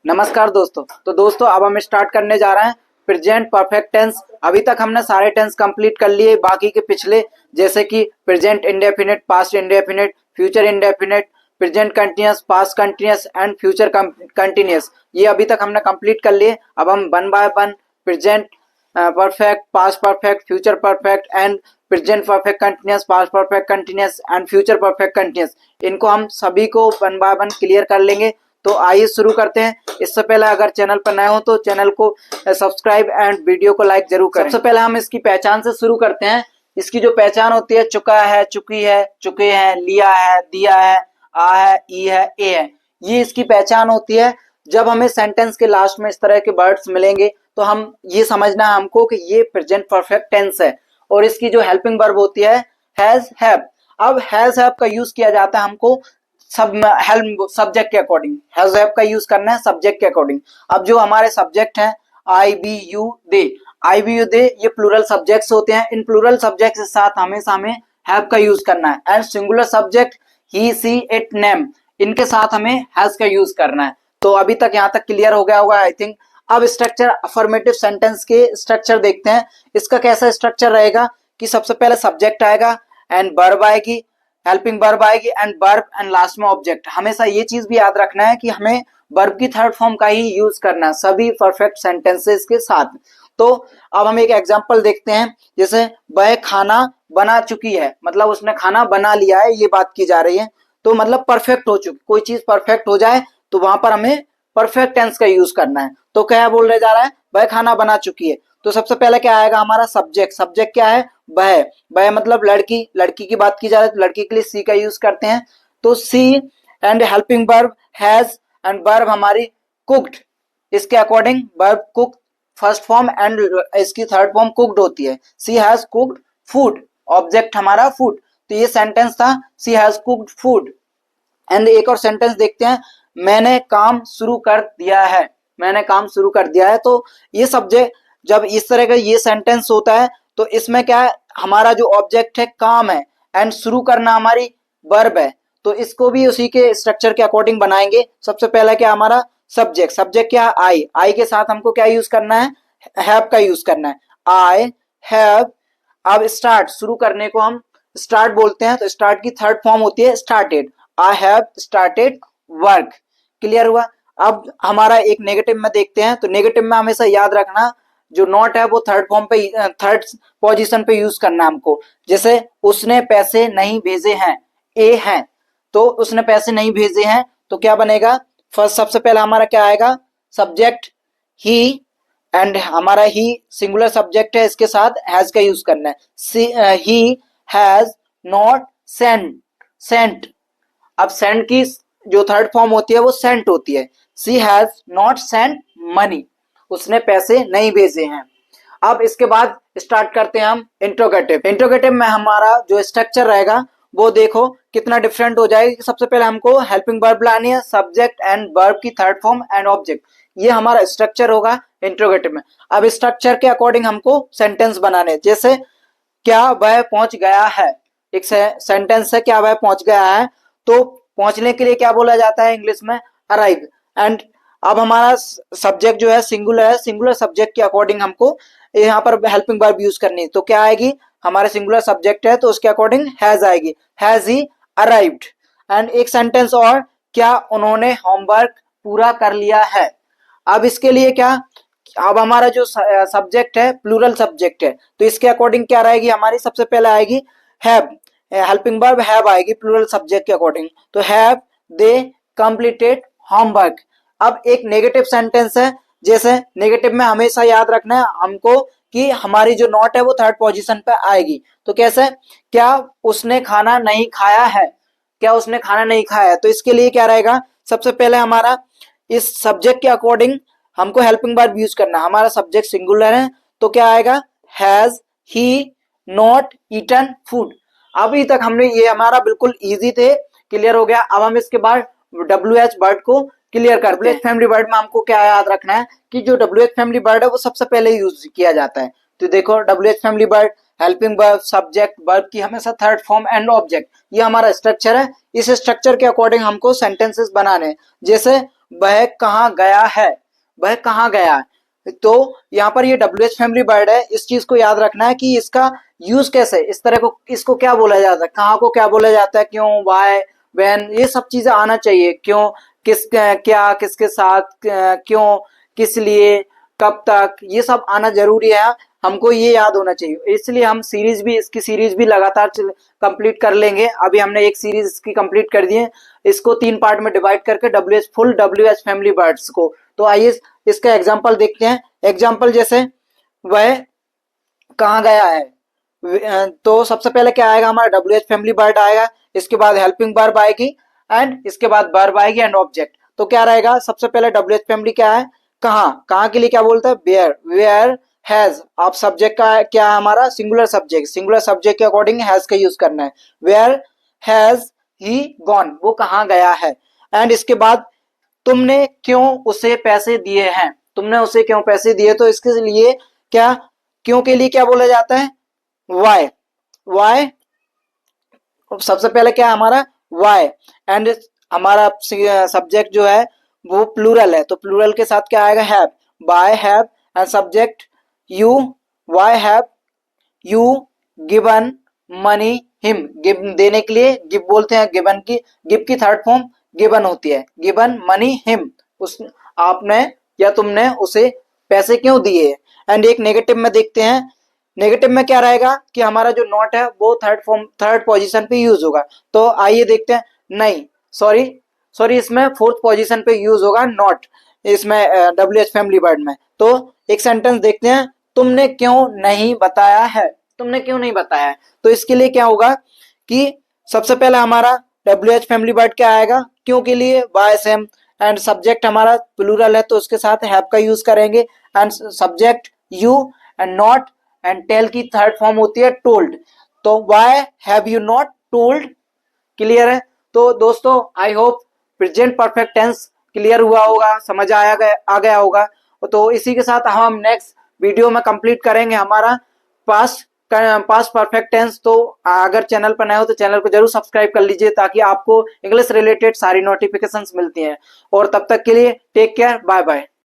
नमस्कार दोस्तों। तो दोस्तों अब हम स्टार्ट करने जा रहे हैं प्रेजेंट परफेक्ट टेंस। अभी तक हमने सारे टेंस कंप्लीट कर लिए, बाकी के पिछले जैसे कि present indefinite, past indefinite, future indefinite, present continuous, past continuous and future continuous, ये अभी तक हमने कंप्लीट कर लिए। अब हम one by one present perfect, past perfect, future perfect and present perfect continuous, past perfect continuous and future perfect continuous, इनको हम सभी को वन बाय वन क्लियर कर लेंगे। तो आइए शुरू करते हैं। इससे पहले अगर चैनल पर नए हो तो चैनल को सब्सक्राइब एंड वीडियो को लाइक जरूर करें। सबसे पहले हम इसकी पहचान से शुरू करते हैं। इसकी जो पहचान होती है, चुका है, चुकी है, चुके हैं, लिया है, दिया है, आ है, ई है, ए है, ये इसकी पहचान होती है। जब हमें सेंटेंस के लास्ट में इस तरह के वर्ड्स मिलेंगे तो हम ये समझना है हमको कि ये प्रेजेंट परफेक्ट टेंस है। और इसकी जो हेल्पिंग वर्ब होती है हैज, हैव। अब हैज, हैव का यूज किया जाता है हमको सब्जेक्ट के अकॉर्डिंग। हैज, हैव का यूज करना है सब्जेक्ट के अकॉर्डिंग। अब जो हमारे सब्जेक्ट हैं I, we, you, they, I, we, you, they, ये प्लूरल सब्जेक्ट्स होते हैं। इन प्लूरल सब्जेक्ट के साथ हमेशा हमें हैव का यूज करना है। And singular subject he, she, it, name, इनके साथ हमें हैज का यूज करना है। तो अभी तक यहाँ तक क्लियर हो गया होगा आई थिंक। अब स्ट्रक्चर, अफर्मेटिव सेंटेंस के स्ट्रक्चर देखते हैं। इसका कैसा स्ट्रक्चर रहेगा कि सबसे पहले सब्जेक्ट आएगा एंड वर्ब आएगी, हेल्पिंग वर्ब आएगी एंड वर्ब एंड लास्ट में ऑब्जेक्ट। हमेशा ये चीज भी याद रखना है कि हमें वर्ब की थर्ड फॉर्म का ही यूज करना है सभी परफेक्ट सेंटेंसेस के साथ। तो अब हम एक एग्जांपल देखते हैं। जैसे वह खाना बना चुकी है, मतलब उसने खाना बना लिया है, ये बात की जा रही है। तो मतलब परफेक्ट हो चुकी, कोई चीज परफेक्ट हो जाए तो वहां पर हमें परफेक्ट टेंस का यूज करना है। तो क्या बोल रहे जा रहा है, वह खाना बना चुकी है। तो सबसे पहले क्या आएगा हमारा सब्जेक्ट। सब्जेक्ट क्या है, वह। वह मतलब लड़की, लड़की की बात की जा रही है तो लड़की के लिए सी का यूज करते हैं। तो she and helping verb has and verb हमारी कुक्ड। इसके according verb cook first form and इसकी थर्ड फॉर्म कुक्ड होती है। She has cooked food, object हमारा फूड। तो ये सेंटेंस था she has cooked food. And एक और सेंटेंस देखते हैं, मैंने काम शुरू कर दिया है। मैंने काम शुरू कर दिया है। तो ये सब्जेक्ट, जब इस तरह का ये सेंटेंस होता है तो इसमें क्या है, हमारा जो ऑब्जेक्ट है काम है एंड शुरू करना हमारी वर्ब है। तो इसको भी उसी के स्ट्रक्चर के अकॉर्डिंग बनाएंगे। सबसे पहला क्या हमारा सब्जेक्ट। सब्जेक्ट क्या है, आई। आई के साथ हमको क्या यूज करना है, हैव का यूज करना है, आई हैव। अब स्टार्ट, शुरू करने को हम स्टार्ट बोलते हैं। तो स्टार्ट की थर्ड फॉर्म होती है started. I have started work. Clear हुआ। अब हमारा एक नेगेटिव में देखते हैं। तो नेगेटिव में हमेशा याद रखना जो नॉट है वो थर्ड फॉर्म पे, थर्ड पोजीशन पे यूज करना हमको। जैसे उसने पैसे नहीं भेजे हैं, ए है, तो उसने पैसे नहीं भेजे हैं तो क्या बनेगा, फर्स्ट सबसे पहला हमारा क्या आएगा, सब्जेक्ट ही एंड हमारा ही सिंगुलर सब्जेक्ट है, इसके साथ हैज का यूज करना है। He has not sent. अब सेंट की जो थर्ड फॉर्म होती है वो सेंट होती है। She has not sent money, उसने पैसे नहीं भेजे हैं। अब इसके बाद स्टार्ट करते हैं हम इंट्रोगेटिव। इंट्रोगेटिव में हमारा जो स्ट्रक्चर रहेगा वो देखो कितना डिफरेंट हो जाएगा। सबसे पहले हमको हेल्पिंग वर्ब लानी है, सब्जेक्ट एंड वर्ब की थर्ड फॉर्म एंड ऑब्जेक्ट, ये हमारा स्ट्रक्चर होगा इंट्रोगेटिव में। अब स्ट्रक्चर के अकॉर्डिंग हमको सेंटेंस बनाने, जैसे क्या वह पहुंच गया है, एक सेंटेंस है क्या वह पहुंच गया है। तो पहुंचने के लिए क्या बोला जाता है इंग्लिश में, अराइव। एंड अब हमारा सब्जेक्ट जो है सिंगुलर है, सिंगुलर सब्जेक्ट के अकॉर्डिंग हमको यहाँ पर हेल्पिंग वर्ब यूज करनी है। तो क्या आएगी, हमारे सिंगुलर सब्जेक्ट है तो उसके अकॉर्डिंग हैज आएगी, हैज ही अराइव्ड। एंड एक सेंटेंस और, क्या उन्होंने होमवर्क पूरा कर लिया है। अब इसके लिए क्या, अब हमारा जो सब्जेक्ट है प्लूरल सब्जेक्ट है तो इसके अकॉर्डिंग क्या रहेगी हमारी, सबसे पहले आएगी हैव, हेल्पिंग वर्ब हैव आएगी प्लूरल सब्जेक्ट के अकॉर्डिंग। तो हैव दे कंप्लीटेड होमवर्क। अब एक नेगेटिव सेंटेंस है, जैसे नेगेटिव में हमेशा याद रखना है हमको कि हमारी जो नॉट है वो थर्ड पोजीशन पे आएगी। तो कैसे, क्या उसने खाना नहीं खाया है, क्या उसने खाना नहीं खाया है। तो इसके लिए क्या रहेगा, सबसे पहले हमारा इस सब्जेक्ट के अकॉर्डिंग हमको हेल्पिंग वर्ब यूज करना है। हमारा सब्जेक्ट सिंगुलर है तो क्या आएगा, has he not eaten food. अभी तक हमने, ये हमारा बिल्कुल इजी थे, क्लियर हो गया। अब हम इसके बाद WH वर्ड को क्लियर करते हैं। WH फैमिली वर्ड में हमको क्या याद रखना है कि जो WH फैमिली वर्ड है वो सबसे पहले यूज किया जाता है। तो देखो WH family word, helping verb, subject, verb की हमेशा थर्ड फॉर्म एंड ऑब्जेक्ट, ये हमारा स्ट्रक्चर है। इस स्ट्रक्चर के अकॉर्डिंग हमको सेंटेंसेस बनाने हैं। जैसे वह कहाँ गया है, वह कहाँ गया है। तो यहाँ पर ये WH फैमिली वर्ड है, इस चीज को याद रखना है कि इसका यूज कैसे, इस तरह को इसको क्या बोला जाता है, कहाँ को क्या बोला जाता है, क्यों, व्हाई, व्हेन, ये सब चीजें आना चाहिए। क्यों, किस, क्या, किसके साथ, क्यों, किस लिए, कब तक, ये सब आना जरूरी है, हमको ये याद होना चाहिए। इसलिए हम सीरीज भी, इसकी सीरीज भी लगातार कंप्लीट कर लेंगे। अभी हमने एक सीरीज इसकी कंप्लीट कर दी है, इसको 3 पार्ट में डिवाइड करके WH full WH family words को। तो आइए इसका एग्जांपल देखते हैं। एग्जांपल जैसे वह कहाँ गया है, तो सबसे पहले क्या आएगा, हमारा WH फैमिली वर्ड आएगा, इसके बाद हेल्पिंग वर्ब आएगी एंड इसके बाद वर्ब आएगी एंड ऑब्जेक्ट। तो क्या रहेगा, सबसे पहले WH फैमिली क्या है, कहाँ, कहाँ के लिए क्या बोलता है, वेयर, वेयर हैज। आप सब्जेक्ट का क्या है हमारा, सिंगुलर सब्जेक्ट, सिंगुलर सब्जेक्ट के अकॉर्डिंग हैज का यूज करना है। वेयर हैज ही गॉन, वो कहाँ गया है। एंड इसके बाद तुमने क्यों उसे पैसे दिए हैं, तुमने उसे क्यों पैसे दिए, तो इसके लिए क्या, क्यों के लिए क्या बोला जाता है, वाई, वाई, सबसे पहले क्या है हमारा, वाई। एंड हमारा सब्जेक्ट जो है वो प्लूरल है, तो प्लूरल के साथ क्या आएगा, have, by have, and subject you, why have you given money him, give देने के लिए गिव बोलते हैं, गिवन की, गिव की थर्ड फॉर्म गिवन होती है, गिवन मनी हिम, उस आपने या तुमने उसे पैसे क्यों दिए। एंड एक नेगेटिव में देखते हैं, नेगेटिव में क्या रहेगा कि हमारा जो नॉट है वो थर्ड पोजीशन पे यूज होगा। तो आइए देखते हैं, नहीं सॉरी सॉरी इसमें फोर्थ पोजीशन पे यूज होगा नॉट, इसमें WH फैमिली वर्ड में। तो एक सेंटेंस देखते हैं, तुमने क्यों नहीं बताया है, तुमने क्यों नहीं बताया है। तो इसके लिए क्या होगा कि सबसे पहले हमारा WH फैमिली वर्ड क्या आएगा, क्यों के लिए वाई सेम, एंड सब्जेक्ट हमारा प्लूरल है तो उसके साथ हैव का यूज करेंगे, and subject you, and not, and tell की थर्ड फॉर्म होती है टोल्ड। तो why have you not told, clear है। तो दोस्तों I hope present perfect tense clear हुआ होगा, समझ आ गया होगा। तो इसी के साथ हम नेक्स्ट वीडियो में कंप्लीट करेंगे हमारा पास्ट परफेक्ट टेंस। तो अगर चैनल पर नए हो तो चैनल को जरूर सब्सक्राइब कर लीजिए ताकि आपको इंग्लिश रिलेटेड सारी नोटिफिकेशंस मिलती हैं। और तब तक के लिए टेक केयर, बाय बाय।